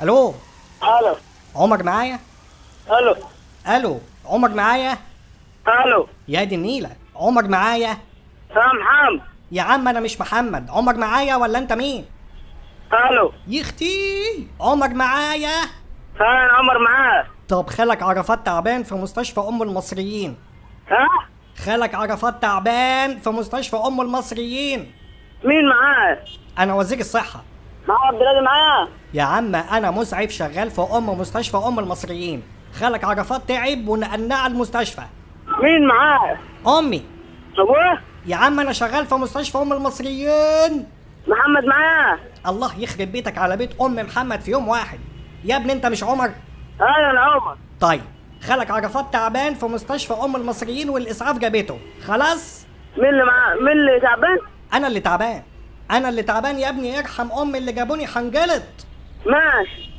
الو. الو. عمر معايا؟ الو. الو عمر معايا؟ الو. يا دي النيلة، عمر معايا؟ سام محمد. يا عم انا مش محمد، عمر معايا ولا انت مين؟ الو. يختي عمر معايا؟ فين عمر معاه؟ طب خالك عرفات تعبان في مستشفى ام المصريين. ها؟ خالك عرفات تعبان في مستشفى ام المصريين. مين معاه؟ انا وزير الصحة. معاه عبد الهادي معاه؟ يا عم انا مسعف شغال في مستشفى ام المصريين. خالك عرفات تعب ونقلناه المستشفى. مين معاه؟ امي. ابوه؟ يا عم انا شغال في مستشفى ام المصريين. محمد معاه؟ الله يخرب بيتك على بيت ام محمد في يوم واحد. يا ابني انت مش عمر؟ ايوه انا عمر. طيب خالك عرفات تعبان في مستشفى ام المصريين والاسعاف جابته خلاص. مين اللي معاه؟ مين اللي تعبان؟ انا اللي تعبان. انا اللي تعبان يا ابني، يرحم امي اللي جابوني حنجلط. ماشي.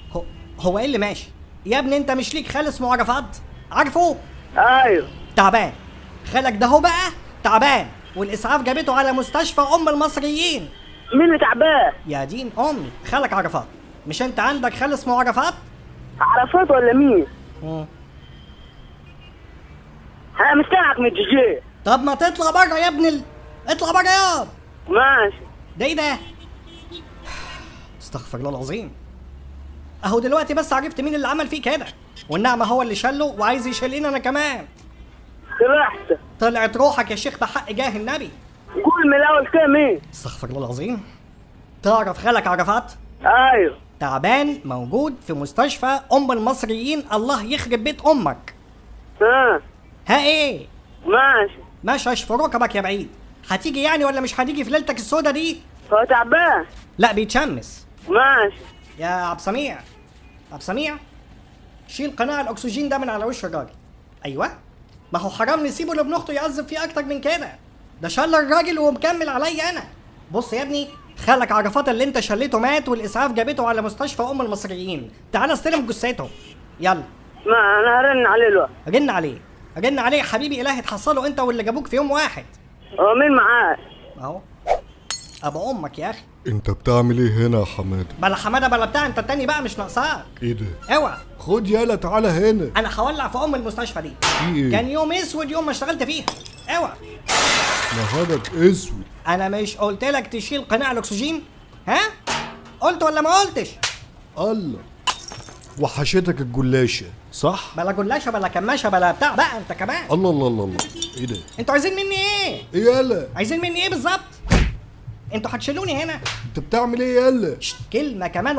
هو ايه اللي ماشي؟ يا ابني انت مش ليك خال اسمه عرفات؟ عارفه؟ ايوه. تعبان. خالك ده هو بقى تعبان والاسعاف جابته على مستشفى ام المصريين. مين اللي تعبان؟ يا دين امي، خالك عرفات. مش انت عندك خال اسمه عرفات؟ عرفات ولا مين؟ انا مستنعك من الجي. طب ما تطلع بره يا ابن اطلع بره ياض. ماشي. ده ايه ده؟ استغفر الله العظيم. اهو دلوقتي بس عرفت مين اللي عمل فيه كده، والنعمة هو اللي شله وعايز يشيلني انا كمان. سرحت. طلعت روحك يا شيخ بحق جاه النبي. قول من الاول كده مين؟ استغفر الله العظيم. تعرف خالك عرفات؟ ايوه. تعبان موجود في مستشفى ام المصريين، الله يخرب بيت امك. ها ايه؟ ماشي. ماشي اشفر ركبك يا بعيد. هتيجي يعني ولا مش هتيجي في ليلتك السودا دي؟ هو تعبان؟ لا بيتشمس. ماشي. يا عبد سميع، عبد سميع، شيل قناع الاكسجين ده من على وش الراجل. ايوه، ما هو حرام نسيبه لابن اخته يعذب فيه اكتر من كده. ده شل الراجل ومكمل عليا انا. بص يا ابني، خالك عرفات اللي انت شليته مات والاسعاف جابته على مستشفى ام المصريين. تعال استلم جثته. يلا. ما انا هرن عليه الوقت. رن عليه، رن عليه حبيبي الهي تحصله انت واللي جابوك في يوم واحد. هو مين معاه؟ اهو ابو امك يا اخي. انت بتعمل ايه هنا يا حماده؟ بلا حماده بلا بتاع، انت التاني بقى مش ناقصاك. ايه ده؟ اوعى. خد يالا تعالى هنا. انا هولع في ام المستشفى دي. في ايه؟ كان يوم اسود يوم ما اشتغلت فيها. اوعى. نهارك اسود. انا مش قلت لك تشيل قناع الاكسجين؟ ها؟ قلت ولا ما قلتش؟ الله، وحشتك الجلاشه صح؟ بلا جلاشه بلا كماشه بلا بتاع بقى انت كمان. الله الله الله الله، ايه ده؟ انتوا عايزين مني ايه؟ ايه يالا؟ عايزين مني ايه بالظبط؟ انتوا هتشيلوني هنا؟ انت بتعمل ايه يالا؟ كلمه كمان